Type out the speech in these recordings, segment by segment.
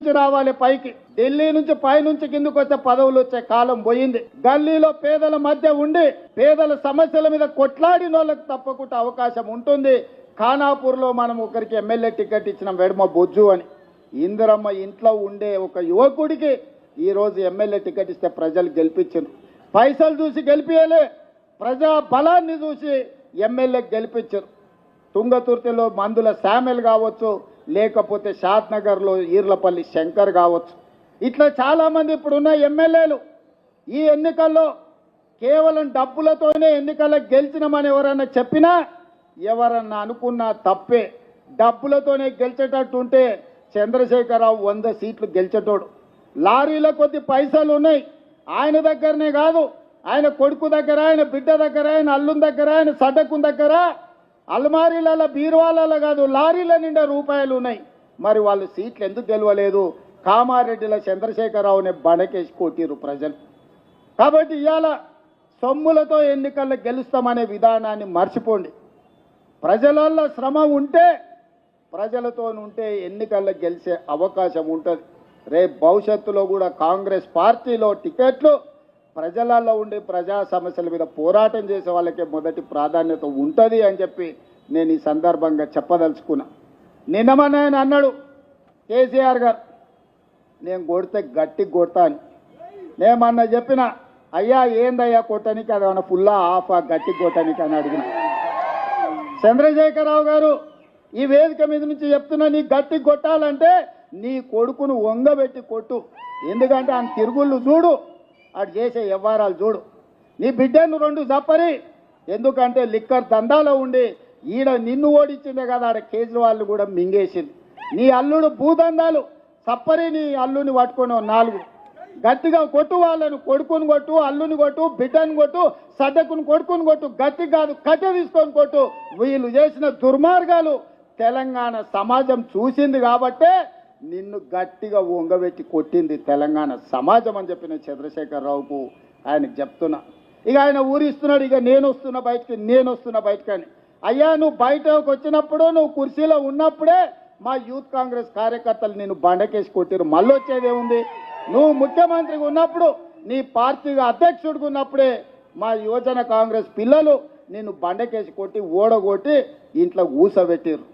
నుంచి రావాలి పైకి, ఢిల్లీ నుంచి పైనుంచి కిందకు వచ్చే పదవులు వచ్చే కాలం పోయింది. గల్లీలో పేదల మధ్య ఉండి పేదల సమస్యల మీద కొట్లాడిన వాళ్ళకి తప్పకుండా అవకాశం ఉంటుంది. ఖానాపూర్లో మనం ఒకరికి ఎమ్మెల్యే టికెట్ ఇచ్చిన వెడమ బొజ్జు అని, ఇందిరమ్మ ఇంట్లో ఉండే ఒక యువకుడికి ఈరోజు ఎమ్మెల్యే టికెట్ ఇస్తే ప్రజలు గెలిపించారు. పైసలు చూసి గెలిపియలే, ప్రజా బలాన్ని చూసి ఎమ్మెల్యే గెలిపించారు. తుంగతుర్తిలో మందుల శామెల్ కావచ్చు, లేకపోతే షాద్నగర్లో ఈర్లపల్లి శంకర్ కావచ్చు, ఇట్లా చాలామంది ఇప్పుడున్న ఎమ్మెల్యేలు ఈ ఎన్నికల్లో కేవలం డబ్బులతోనే ఎన్నికల్లో గెలిచినామని ఎవరన్నా చెప్పినా, ఎవరన్నా అనుకున్నా తప్పే. డబ్బులతోనే గెలిచేటట్టు ఉంటే చంద్రశేఖరరావు 100 సీట్లు గెలిచేటోడు. లారీల కొద్ది పైసలు ఉన్నాయి ఆయన దగ్గరనే కాదు, ఆయన కొడుకు దగ్గర, ఆయన బిడ్డ దగ్గర, ఆయన అల్లుని దగ్గర, ఆయన సడ్డకుని దగ్గర, అల్మారీల బీరువాల కాదు లారీల నిండా రూపాయలు ఉన్నాయి. మరి వాళ్ళు సీట్లు ఎందుకు గెలవలేదు? కామారెడ్డిలో చంద్రశేఖరరావుని బడకేసి కొట్టిరు ప్రజలు. కాబట్టి ఇవాళ సొమ్ములతో ఎన్నికల్లో గెలుస్తామనే విధానాన్ని మర్చిపోండి. ప్రజలలో శ్రమ ఉంటే, ప్రజలతో ఉంటే ఎన్నికల్లో గెలిచే అవకాశం ఉంటుంది. రేపు భవిష్యత్తులో కూడా కాంగ్రెస్ పార్టీలో టికెట్లు ప్రజలలో ఉండి ప్రజా సమస్యల మీద పోరాటం చేసే వాళ్ళకే మొదటి ప్రాధాన్యత ఉంటుంది అని చెప్పి నేను ఈ సందర్భంగా చెప్పదలుచుకున్నా. నిన్నమని ఆయన అన్నాడు కేసీఆర్ గారు, నేను కొడితే గట్టి కొడతా అని. నేమన్నా చెప్పిన, అయ్యా ఏందయ్యా కొట్టడానికి, అది ఏమన్నా ఫుల్లా ఆఫా గట్టి కొట్టడానికి అని అడిగిన. చంద్రశేఖరరావు గారు ఈ వేదిక మీద నుంచి చెప్తున్నా, నీ గట్టి కొట్టాలంటే నీ కొడుకును వంగబెట్టి కొట్టు. ఎందుకంటే ఆయన తిరుగుళ్ళు చూడు, అటు చేసే వ్యవహారాలు చూడు. నీ బిడ్డను 2 జప్పరి, ఎందుకంటే లిక్కర్ దందాలో ఉండి ఈడ నిన్ను ఓడించిందే కదా, ఆడ కేజ్రీవాల్ కూడా మింగేసింది. నీ అల్లుడు భూదందాలు సప్పరి, నీ అల్లుని పట్టుకొని 4 గట్టిగా కొట్టు. వాళ్ళను కొడుకుని కొట్టు, అల్లుని కొట్టు, బిడ్డను కొట్టు, సడ్డకుని కొడుకుని కొట్టు, గట్టి కాదు కట్టె తీసుకొని కొట్టు. వీళ్ళు చేసిన దుర్మార్గాలు తెలంగాణ సమాజం చూసింది కాబట్టే నిన్ను గట్టిగా వంగబెట్టి కొట్టింది తెలంగాణ సమాజం అని చెప్పిన చంద్రశేఖరరావుకు ఆయనకు చెప్తున్నా. ఇక ఆయన ఊరిస్తున్నాడు, ఇక నేను వస్తున్నా బయటకు అని. అయ్యా నువ్వు బయటకు వచ్చినప్పుడు, నువ్వు కుర్చీలో ఉన్నప్పుడే మా యూత్ కాంగ్రెస్ కార్యకర్తలు నిన్ను బండకేసి కొట్టిరు. మళ్ళీ వచ్చేదేముంది? నువ్వు ముఖ్యమంత్రిగా ఉన్నప్పుడు, నీ పార్టీగా అధ్యక్షుడిగా ఉన్నప్పుడే మా యువజన కాంగ్రెస్ పిల్లలు నిన్ను బండకేసి కొట్టి ఓడగొట్టి ఇంట్లో ఊసబెట్టిరు.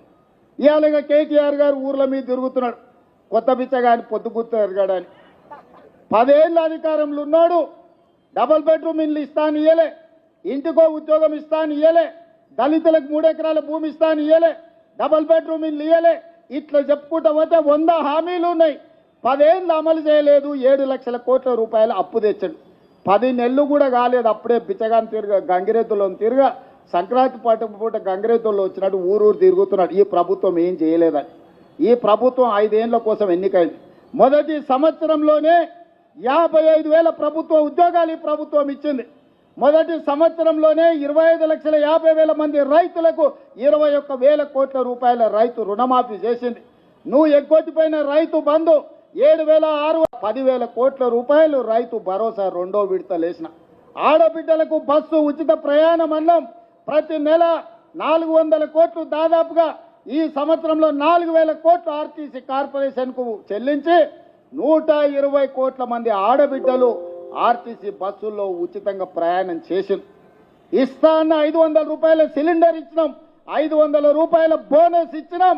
ఇవాళ కేటీఆర్ గారు ఊర్ల మీద తిరుగుతున్నాడు, కొత్త బిచ్చగాని పొద్దుగుర్తు ఎరగాడని. 10 ఏళ్ళ అధికారంలో ఉన్నాడు, డబుల్ బెడ్రూమ్ ఇల్లు ఇస్తాను ఇయ్యలే, ఇంటికో ఉద్యోగం ఇస్తాను ఇయ్యలే, దళితులకు 3 ఎకరాల భూమి ఇస్తాను ఇయ్యలే, డబుల్ బెడ్రూమ్ ఇల్లు ఇయ్యలే. ఇట్లా చెప్పుకుంటా పోతే 100 హామీలు ఉన్నాయి. 10 ఏళ్ళు అమలు చేయలేదు. 7 లక్షల కోట్ల రూపాయలు అప్పు తెచ్చాడు. 10 నెలలు కూడా కాలేదు, అప్పుడే బిచ్చగాని గంగిరెద్దులో సంక్రాంతి పూట గంగిరెద్దుల్లో వచ్చినట్టు ఊరూరు తిరుగుతున్నాడు. ఈ ప్రభుత్వం ఏం చేయలేదని. ఈ ప్రభుత్వం 5 ఏళ్ల కోసం ఎన్నికైంది. మొదటి సంవత్సరంలోనే 55,000 ప్రభుత్వ ఉద్యోగాలు ఈ ప్రభుత్వం ఇచ్చింది. మొదటి సంవత్సరంలోనే 25,50,000 మంది రైతులకు 21,000 కోట్ల రూపాయల రైతు రుణమాఫీ చేసింది. నువ్వు ఎగ్గొట్టిపోయిన రైతు బంధు 7,610,000 కోట్ల రూపాయలు రైతు భరోసా 2వ విడతలేసిన. ఆడబిడ్డలకు బస్సు ఉచిత ప్రయాణం అన్నం ప్రతి నెల 400 కోట్లు, దాదాపుగా ఈ సంవత్సరంలో 4,000 కోట్లు ఆర్టీసీ కార్పొరేషన్కు చెల్లించి 120 కోట్ల మంది ఆడబిడ్డలు ఆర్టీసీ బస్సుల్లో ఉచితంగా ప్రయాణం చేసింది. ఇస్తా అన్న 500 రూపాయల సిలిండర్ ఇచ్చినాం, 500 రూపాయల బోనస్ ఇచ్చినాం.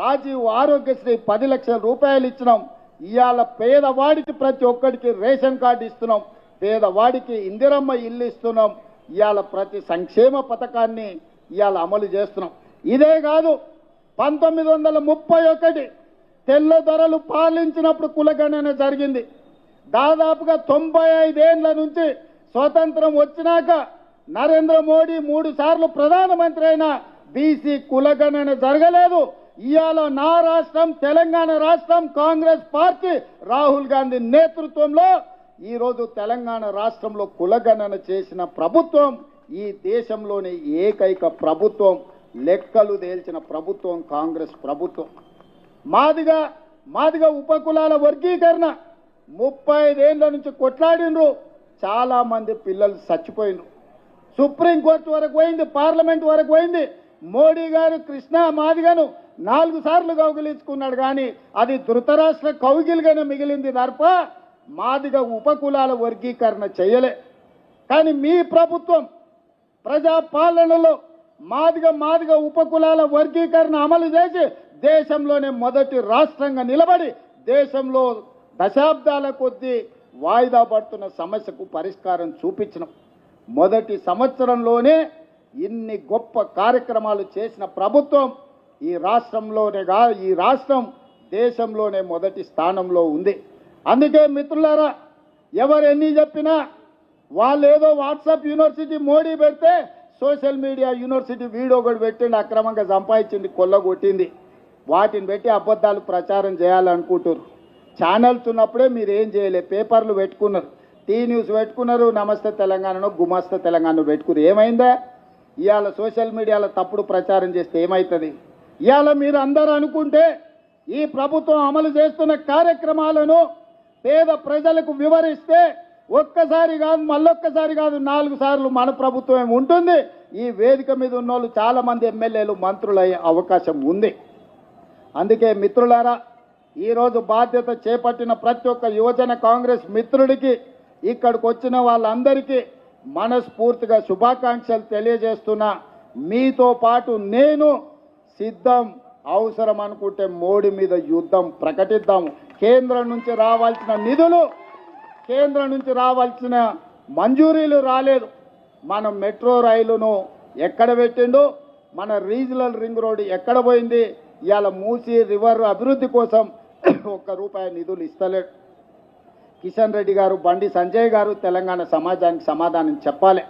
రాజీవ్ ఆరోగ్యశ్రీ 10 లక్షల రూపాయలు ఇచ్చినాం. ఇవాళ పేదవాడికి ప్రతి ఒక్కడికి రేషన్ కార్డు ఇస్తున్నాం, పేదవాడికి ఇందిరమ్మ ఇల్లు ఇస్తున్నాం. ఇవాళ ప్రతి సంక్షేమ పథకాన్ని ఇవాళ అమలు చేస్తున్నాం. ఇదే కాదు, 1931 తెల్లదొరలు పాలించినప్పుడు కులగణన జరిగింది. దాదాపుగా 95 ఏళ్ల నుంచి స్వతంత్రం వచ్చినాక నరేంద్ర మోడీ 3 సార్లు ప్రధానమంత్రి అయినా బీసీ కులగణన జరగలేదు. ఇవాళ నా రాష్ట్రం తెలంగాణ రాష్ట్రం, కాంగ్రెస్ పార్టీ రాహుల్ గాంధీ నేతృత్వంలో ఈరోజు తెలంగాణ రాష్ట్రంలో కులగణన చేసిన ప్రభుత్వం ఈ దేశంలోని ఏకైక ప్రభుత్వం. లెక్కలు తేల్చిన ప్రభుత్వం కాంగ్రెస్ ప్రభుత్వం. మాదిగా ఉపకులాల వర్గీకరణ 35 ఏళ్ల నుంచి కొట్లాడినరు. చాలా మంది పిల్లలు చచ్చిపోయినరు. సుప్రీంకోర్టు వరకు పోయింది, పార్లమెంట్ వరకు పోయింది. మోడీ గారు కృష్ణా మాదిగను 4 సార్లు కౌగిలించుకున్నాడు, కానీ అది ధృతరాష్ట్ర కౌగిలిగానే మిగిలింది తప్ప మాదిగ ఉపకులాల వర్గీకరణ చేయలే. కానీ మీ ప్రభుత్వం ప్రజాపాలనలో మాదిగ ఉపకులాల వర్గీకరణ అమలు చేసి దేశంలోనే మొదటి రాష్ట్రంగా నిలబడి దేశంలో దశాబ్దాల కొద్దీ వాయిదా పడుతున్న సమస్యకు పరిష్కారం చూపించినాం. మొదటి సంవత్సరంలోనే ఇన్ని గొప్ప కార్యక్రమాలు చేసిన ప్రభుత్వం ఈ రాష్ట్రం దేశంలోనే మొదటి స్థానంలో ఉంది. అందుకే మిత్రులారా, ఎవరు ఎన్ని చెప్పినా వాళ్ళు ఏదో వాట్సాప్ యూనివర్సిటీ మోడీ పెడితే సోషల్ మీడియా యూనివర్సిటీ వీడియో కూడా పెట్టిండి, అక్రమంగా సంపాదించింది, కొల్లగొట్టింది, వాటిని పెట్టి అబద్ధాలు ప్రచారం చేయాలనుకుంటారు. ఛానల్స్ ఉన్నప్పుడే మీరు ఏం చేయలేదు, పేపర్లు పెట్టుకున్నారు, టీ న్యూస్ పెట్టుకున్నారు, నమస్తే తెలంగాణను గుమస్తే తెలంగాణ పెట్టుకున్నారు. ఏమైందా? ఇవాళ సోషల్ మీడియాలో తప్పుడు ప్రచారం చేస్తే ఏమవుతుంది? ఇవాళ మీరు అందరూ అనుకుంటే ఈ ప్రభుత్వం అమలు చేస్తున్న కార్యక్రమాలను పేద ప్రజలకు వివరిస్తే ఒక్కసారి కాదు, మళ్ళొక్కసారి కాదు, 4 సార్లు మన ప్రభుత్వం ఉంటుంది. ఈ వేదిక మీద ఉన్న వాళ్ళు చాలా మంది ఎమ్మెల్యేలు మంత్రులు అయ్యే అవకాశం ఉంది. అందుకే మిత్రులారా, ఈరోజు బాధ్యత చేపట్టిన ప్రతి ఒక్క యువజన కాంగ్రెస్ మిత్రుడికి, ఇక్కడికి వచ్చిన వాళ్ళందరికీ మనస్ఫూర్తిగా శుభాకాంక్షలు తెలియజేస్తున్నా. మీతో పాటు నేను సిద్ధం, అవసరం అనుకుంటే మోడీ మీద యుద్ధం ప్రకటిద్దాము. కేంద్రం నుంచి రావాల్సిన నిధులు, కేంద్రం నుంచి రావాల్సిన మంజూరీలు రాలేదు. మనం మెట్రో రైలును ఎక్కడ పెట్టిండు, మన రీజనల్ రింగ్ రోడ్ ఎక్కడ పోయింది? ఇవాళ మూసీ రివర్ అభివృద్ధి కోసం ₹1 నిధులు ఇస్తలేడు. కిషన్ రెడ్డి గారు, బండి సంజయ్ గారు తెలంగాణ సమాజానికి సమాధానం చెప్పాలి.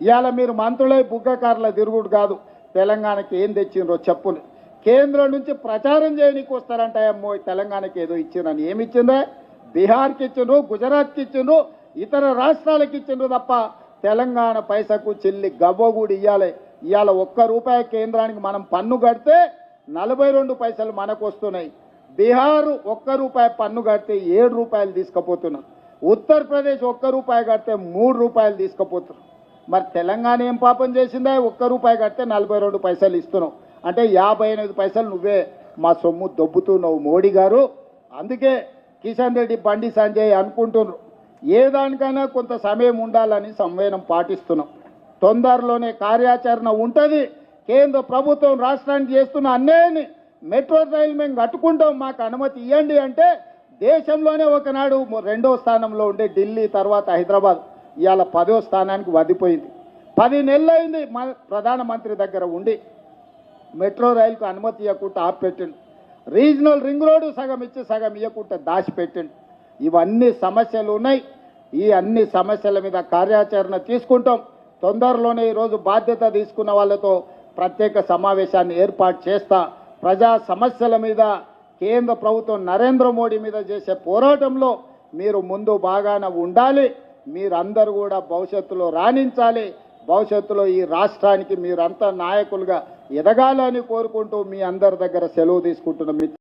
ఇవాళ మీరు మంత్రులై బుగ్గకారుల తిరుగుడు కాదు, తెలంగాణకి ఏం తెచ్చిండ్రో చెప్పులు. కేంద్రం నుంచి ప్రచారం చేయడానికి వస్తారంట, అమ్మో తెలంగాణకి ఏదో ఇచ్చిండ్రని. ఏమి ఇచ్చిండ్రా? బీహార్కి ఇచ్చిండ్రు, గుజరాత్కి ఇచ్చిండ్రు, ఇతర రాష్ట్రాలకు ఇచ్చిండ్రు తప్ప తెలంగాణ పైసకు చెల్లి గవ్వ కూడా ఇవ్వాలి. ఇవాళ ₹1 కేంద్రానికి మనం పన్ను కడితే 42 పైసలు మనకు వస్తున్నాయి. బీహార్ ₹1 పన్ను కడితే ₹7 తీసుకుపోతున్నారు. ఉత్తరప్రదేశ్ ₹1 కడితే ₹3 తీసుకుపోతున్నారు. మరి తెలంగాణ ఏం పాపం చేసిందా? ₹1 కడితే 42 పైసలు ఇస్తున్నావు అంటే 58 పైసలు నువ్వే మా సొమ్ము దొబ్బుతున్నావు మోడీ గారు. అందుకే కిషన్ రెడ్డి, బండి సంజయ్ అనుకుంటున్నారు ఏ దానికైనా కొంత సమయం ఉండాలని సంవేదన పాటిస్తున్నాం. తొందరలోనే కార్యాచరణ ఉంటుంది. కేంద్ర ప్రభుత్వం రాష్ట్రానికి చేస్తున్న అన్యాయాన్ని, మెట్రో రైలు మేము కట్టుకుంటాం, మాకు అనుమతి ఇవ్వండి అంటే దేశంలోనే ఒకనాడు 2వ స్థానంలో ఉండే ఢిల్లీ, తర్వాత హైదరాబాద్, ఇవాళ 10వ స్థానానికి వదిపోయింది. 10 నెలలు అయింది ప్రధానమంత్రి దగ్గర ఉండి మెట్రో రైలుకు అనుమతి ఇవ్వకుండా ఆపిపెట్టిండు. రీజనల్ రింగ్ రోడ్డు సగం ఇచ్చి సగం ఇవ్వకుండా దాచిపెట్టిండు. ఇవన్నీ సమస్యలు ఉన్నాయి. ఈ అన్ని సమస్యల మీద కార్యాచరణ తీసుకుంటాం. తొందరలోనే ఈరోజు బాధ్యత తీసుకున్న వాళ్ళతో ప్రత్యేక సమావేశాన్ని ఏర్పాటు చేస్తా. ప్రజా సమస్యల మీద కేంద్ర ప్రభుత్వం నరేంద్ర మోడీ మీద చేసే పోరాటంలో మీరు ముందు బాగానే ఉండాలి. మీరందరూ కూడా భవిష్యత్తులో రాణించాలి. భవిష్యత్తులో ఈ రాష్ట్రానికి మీరంతా నాయకులుగా ఎదగాలని కోరుకుంటూ మీ అందరి దగ్గర సెలవు తీసుకుంటున్న